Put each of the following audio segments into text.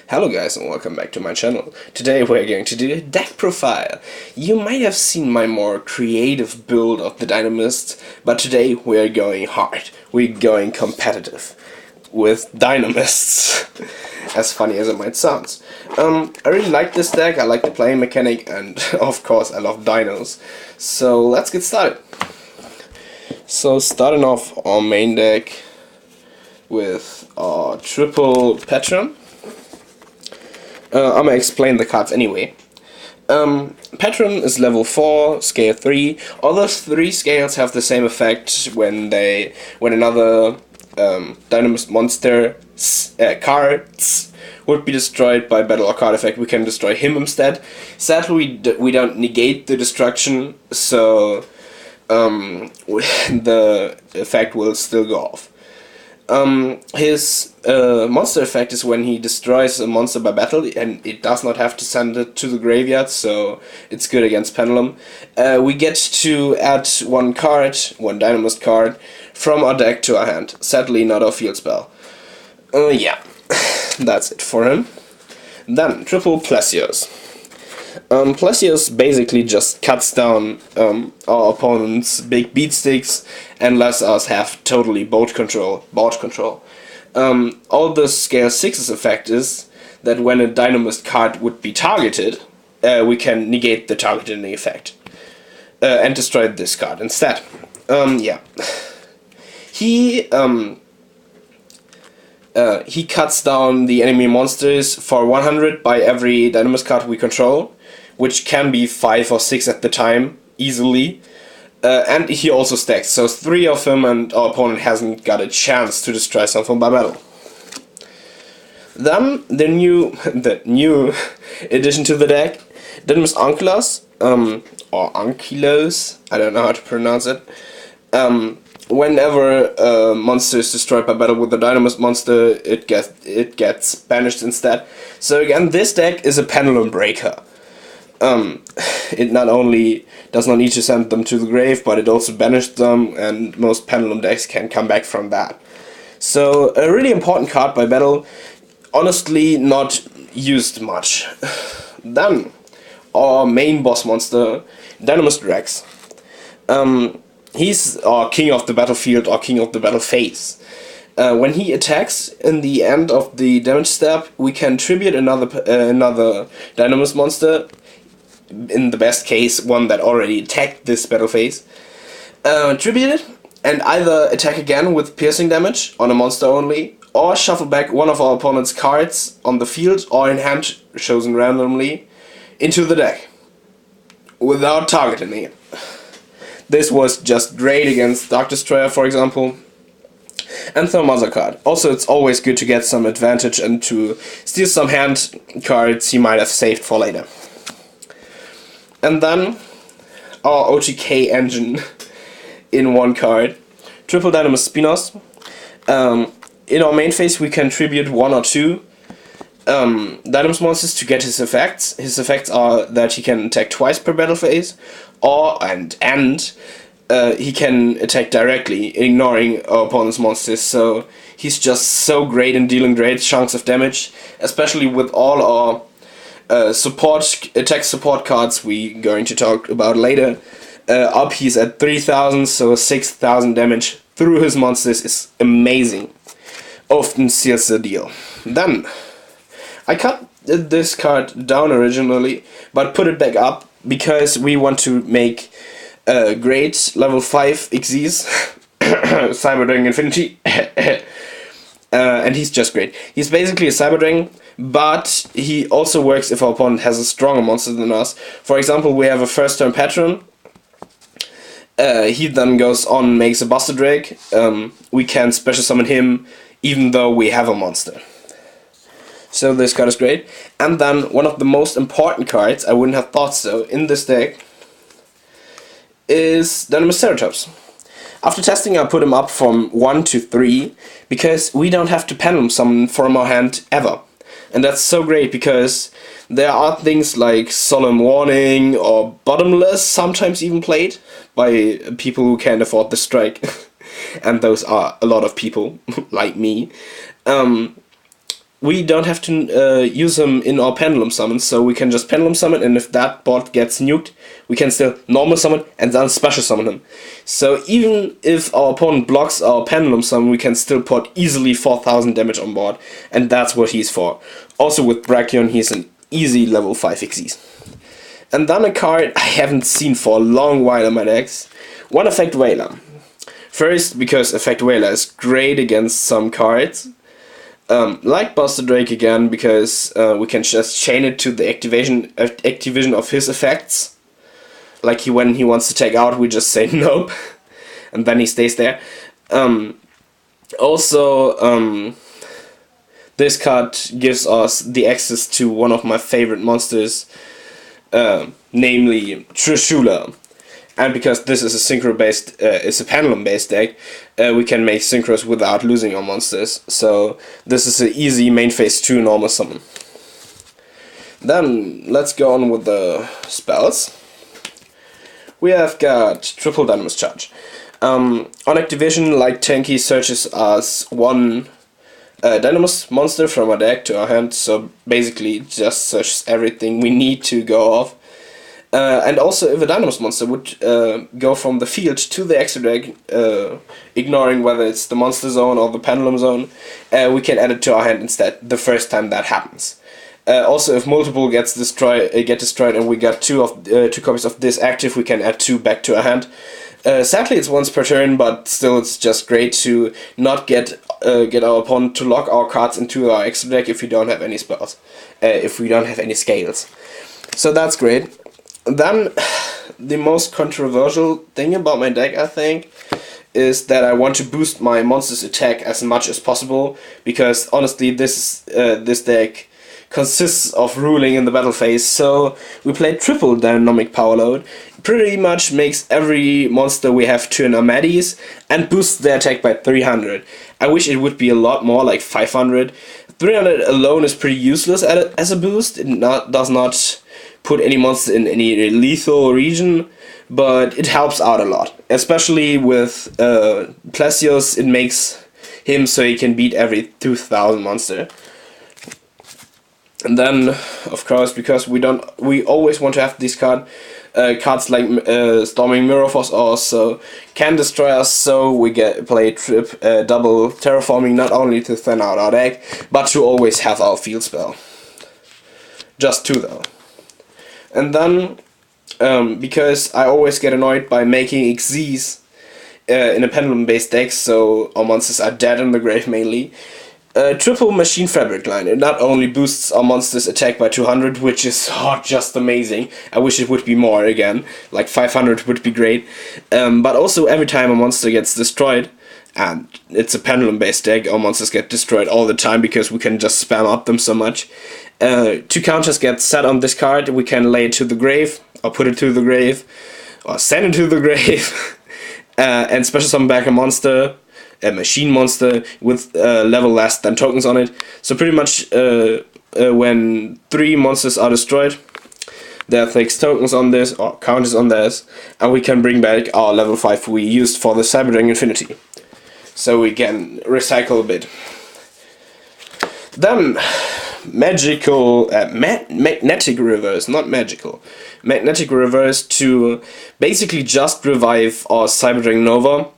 Hello guys and welcome back to my channel. Today we're going to do a deck profile. You might have seen my more creative build of the DINOMIST, but today we're going hard. We're going competitive with DINOMISTs. As funny as it might sound. I really like this deck, I like the playing mechanic, and of course I love dinos. So let's get started. So starting off our main deck with our triple Patron. I'm gonna explain the cards anyway. Patron is level 4, scale 3. All those 3 scales have the same effect when another DINOMIST monster cards would be destroyed by battle or card effect. We can destroy him instead. Sadly, we don't negate the destruction, so the effect will still go off. His monster effect is when he destroys a monster by battle, and it does not have to send it to the graveyard, so it's good against Pendulum. We get to add one DINOMIST card, from our deck to our hand. Sadly, not our field spell. Yeah, that's it for him. Then, triple Plesios. Plesios basically just cuts down our opponent's big beatsticks and lets us have totally board control. All the scale 6's effect is that when a DINOMIST card would be targeted, we can negate the targeting effect and destroy this card instead. Yeah. He cuts down the enemy monsters for 100 by every DINOMIST card we control, which can be 5 or 6 at the time, easily. And he also stacks, so 3 of them and our opponent hasn't got a chance to destroy something by battle. Then, the new addition to the deck, DINOMIST Ankylos, or Ankylos, I don't know how to pronounce it. Whenever a monster is destroyed by battle with a DINOMIST monster, it gets banished instead. So again, this deck is a Pendulum breaker. It not only does not need to send them to the grave, but it also banished them, and most Pendulum decks can come back from that. So a really important card by battle, honestly not used much. Then, our main boss monster, DINOMIST Rex. He's our king of the battlefield or king of the battle phase. When he attacks in the end of the damage step, we can tribute another DINOMIST monster, in the best case one that already attacked this battle phase. Tribute it and either attack again with piercing damage on a monster only, or shuffle back one of our opponent's cards on the field or in hand, chosen randomly, into the deck without targeting it. This was just great against Dark Destroyer, for example, and some other card. Also, it's always good to get some advantage and to steal some hand cards he might have saved for later. And then, our OTK engine in one card, triple DINOMIST Spinos. In our main phase, we can tribute 1 or 2 DINOMIST monsters to get his effects. His effects are that he can attack twice per battle phase, and he can attack directly, ignoring our opponent's monsters. So he's just so great in dealing great chunks of damage, especially with all our attack support cards we going to talk about later. Up he's at 3000, so 6000 damage through his monsters is amazing. Often seals the deal. Then, I cut this card down originally, but put it back up because we want to make great level 5 Xyz, Cyberdragon Infinity, and he's just great. He's basically a Cyberdragon, but he also works if our opponent has a stronger monster than us. For example, we have a first turn Patron. He then goes on and makes a Buster Drake. We can special summon him even though we have a monster. So this card is great. And then one of the most important cards, I wouldn't have thought so, in this deck is DINOMIST Ceratops. After testing, I put him up from 1 to 3 because we don't have to Pendulum summon from our hand ever. And that's so great because there are things like Solemn Warning or Bottomless, sometimes even played by people who can't afford the strike. And those are a lot of people, like me. we don't have to use him in our pendulum summons, so we can just pendulum summon, and if that bot gets nuked, we can still normal summon and then special summon him. So even if our opponent blocks our pendulum summon, we can still put easily 4000 damage on board, and that's what he's for. Also with Brachion, he's an easy level 5 Xyz. And then a card I haven't seen for a long while in my decks, One Effect Whaler. First, because Effect Whaler is great against some cards, like Buster Drake again, because we can just chain it to the activation of his effects. Like when he wants to take out, we just say nope, and then he stays there. This card gives us the access to one of my favorite monsters, namely Trishula. And because this is a synchro-based, it's a pendulum-based deck, we can make synchros without losing our monsters. So this is an easy main phase 2 normal summon. Then let's go on with the spells. We have got triple Dynamis Charge. On activation, like Tanky searches us one Dynamis monster from our deck to our hand, so basically just searches everything we need to go off. And also, if a Dynamis monster would go from the field to the extra deck, ignoring whether it's the monster zone or the pendulum zone, we can add it to our hand instead the first time that happens. Also, if multiple get destroyed and we got two copies of this active, we can add 2 back to our hand. Sadly, it's once per turn, but still, it's just great to not get our opponent to lock our cards into our extra deck if we don't have any spells, if we don't have any scales. So that's great. Then, the most controversial thing about my deck, I think, is that I want to boost my monster's attack as much as possible, because honestly, this deck consists of ruling in the battle phase, so we play triple dynamic power load. Pretty much makes every monster we have turn Amadis and boosts their attack by 300. I wish it would be a lot more, like 500. 300 alone is pretty useless as a boost. It does not put any monster in any lethal region, but it helps out a lot. Especially with Plesios, it makes him so he can beat every 2000 monster. And then, of course, because we always want to have these cards like Storming Mirror Force also can destroy us, so we play double terraforming, not only to thin out our deck, but to always have our field spell. Just 2 though. And then, because I always get annoyed by making Xyz in a pendulum-based deck, so our monsters are dead in the grave mainly, triple Machine Fabric line. It not only boosts our monster's attack by 200, which is just amazing. I wish it would be more again, like 500 would be great. But also every time a monster gets destroyed, and it's a pendulum-based deck, our monsters get destroyed all the time because we can just spam up them so much. 2 counters get set on this card. We can lay it to the grave, or put it to the grave, or send it to the grave, and special summon back a monster, a machine monster with level less than tokens on it. So pretty much when 3 monsters are destroyed, there are 6 tokens on this, or counters on this, and we can bring back our level 5 we used for the Cyberdragon Infinity. So we can recycle a bit. Then, magical, magnetic reverse, not magical. Magnetic reverse to basically just revive our Cyberdragon Nova.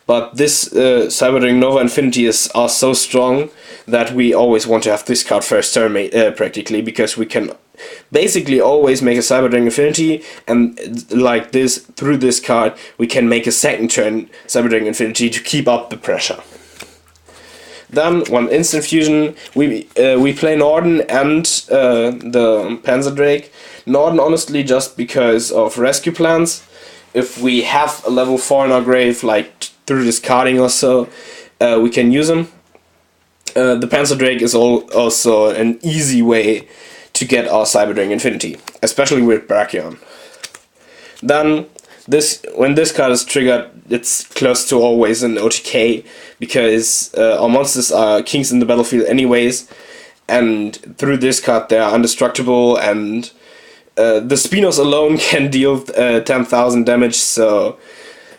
But this Cyberdragon Nova Infinity are so strong that we always want to have this card first turn practically, because we can basically always make a Cyberdragon Infinity, and like this, through this card, we can make a second turn Cyberdragon Infinity to keep up the pressure. Then, one instant fusion, we play Norden and the Panzer Drake. Norden, honestly, just because of rescue plans. If we have a level 4 in our grave, like through discarding or so, we can use them. The Panzer Drake is also an easy way to get our Cyberdragon Infinity, especially with Brachion. Then, when this card is triggered, it's close to always an OTK, because our monsters are kings in the battlefield anyways, and through this card they are indestructible, and the Spinos alone can deal 10,000 damage, so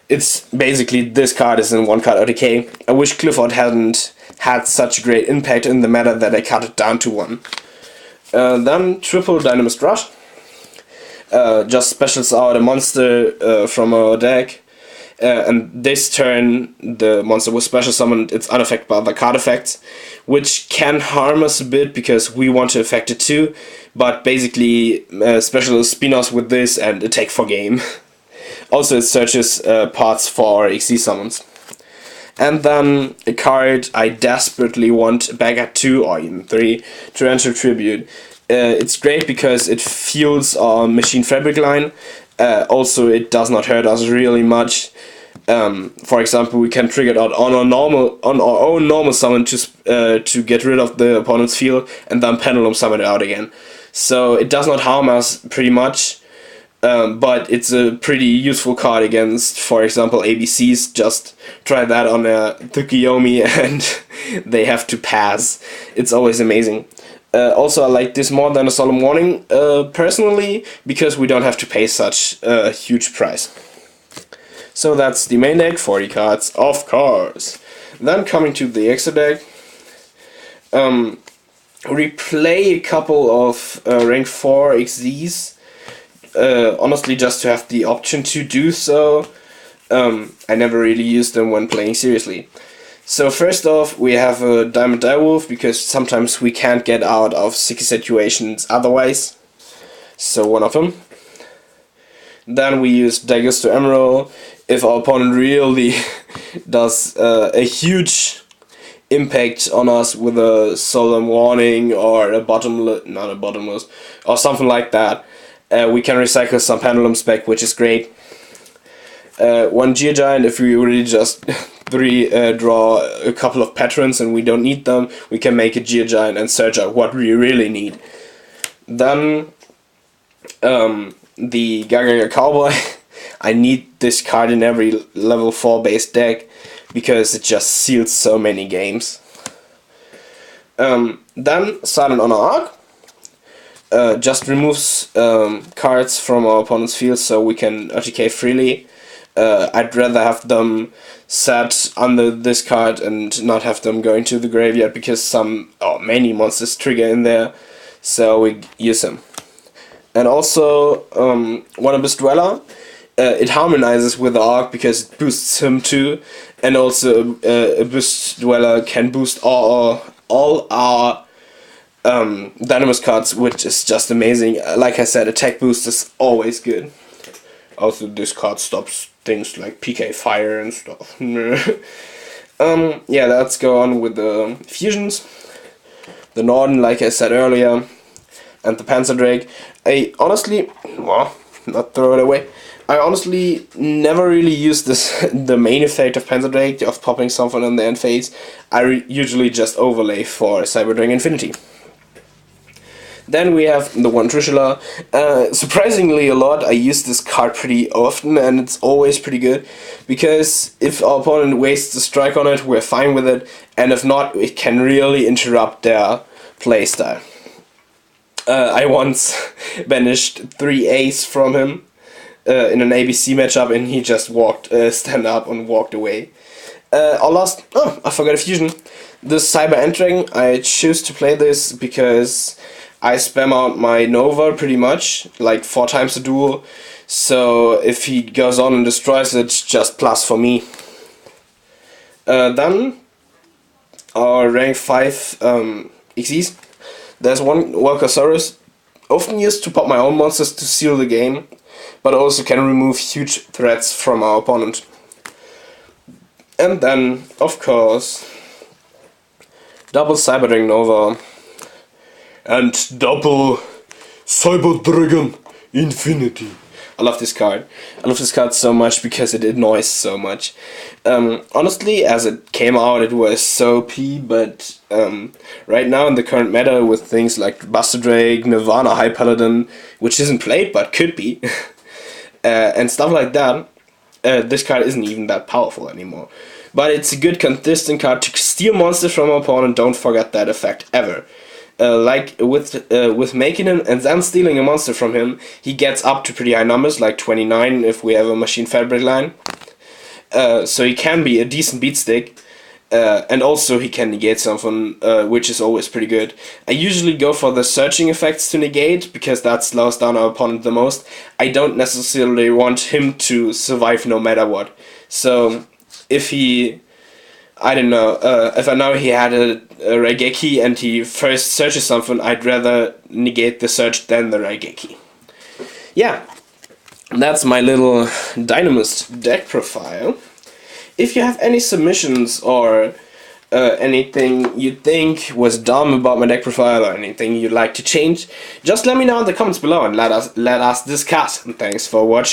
it's basically this card is in 1 card OTK. I wish Clifford hadn't had such a great impact in the meta that I cut it down to 1. Then triple Dynomist Rush. Just specials out a monster from our deck. And this turn, the monster was special summoned, it's unaffected by other card effects, which can harm us a bit because we want to affect it too, but basically special spin-offs with this and attack for game. Also it searches parts for XC summons. And then a card I desperately want back at 2 or even 3, Torrential Tribute. It's great because it fuels our Machine Fabric line. Also, it does not hurt us really much. For example, we can trigger it out on our own normal summon to get rid of the opponent's field, and then pendulum summon it out again. So it does not harm us pretty much, but it's a pretty useful card against, for example, ABCs. Just try that on a Tsukiyomi and they have to pass. It's always amazing. Also, I like this more than a Solemn Warning, personally, because we don't have to pay such a huge price. So that's the main deck, 40 cards, of course. Then coming to the extra deck, replay a couple of rank 4 XZs, honestly just to have the option to do so. I never really used them when playing seriously. So first off, we have a Diamond Direwolf, because sometimes we can't get out of sticky situations otherwise. So one of them. Then we use Daggers to Emerald, if our opponent really does a huge impact on us with a Solemn Warning or a bottomless, or something like that. We can recycle some pendulums back, which is great. One Geogiant, if we really just draw a couple of patterns and we don't need them, we can make a Geogiant and search out what we really need. Then the Gaga Cowboy. I need this card in every level 4 base deck because it just seals so many games. Then Silent Honor Arc. Just removes cards from our opponent's field so we can OTK freely. I'd rather have them set under this card and not have them going to the graveyard because many monsters trigger in there, so we use them. And also One Abyss Dweller. It harmonizes with the Arc because it boosts him too, and also Abyss Dweller can boost all our Dynomist cards, which is just amazing. Like I said, attack boost is always good. Also, this card stops things like PK Fire and stuff. Yeah, let's go on with the fusions. The Norden, like I said earlier, and the Panzer Drake. I honestly, not throw it away. I honestly never really used the main effect of Panzer Drake, of popping something in the end phase. I usually just overlay for Cyberdragon Infinity. Then we have the one Trishula. Surprisingly a lot, I use this card pretty often, and it's always pretty good, because if our opponent wastes a strike on it, we're fine with it, and if not, it can really interrupt their playstyle. I once banished 3 A's from him in an ABC matchup, and he just stand up and walked away. I forgot a fusion. The Cyber End-Dragon, I choose to play this because I spam out my Nova pretty much, like 4 times a duel, so if he goes on and destroys it, it's just plus for me. Then, our rank 5 XYZ. There's one Walkosaurus, often used to pop my own monsters to seal the game, but also can remove huge threats from our opponent. And then, of course, double Cyberdragon Nova and double Cyberdragon Infinity. I love this card. I love this card so much because it annoys so much. Honestly, as it came out, it was so OP, but right now in the current meta with things like Buster Drake, Nirvana, High Paladin, which isn't played but could be, and stuff like that, this card isn't even that powerful anymore. But it's a good consistent card to steal monsters from our opponent. Don't forget that effect ever. Like with making him and then stealing a monster from him, he gets up to pretty high numbers, like 29 if we have a Machine Fabric line. So he can be a decent beatstick. And also he can negate something, which is always pretty good. I usually go for the searching effects to negate, because that slows down our opponent the most. I don't necessarily want him to survive no matter what. So if he, I don't know, if I know he had a Raigeki and he first searches something, I'd rather negate the search than the Raigeki. Yeah, that's my little DINOMIST deck profile. If you have any submissions or anything you think was dumb about my deck profile or anything you'd like to change, just let me know in the comments below and let us discuss. And thanks for watching.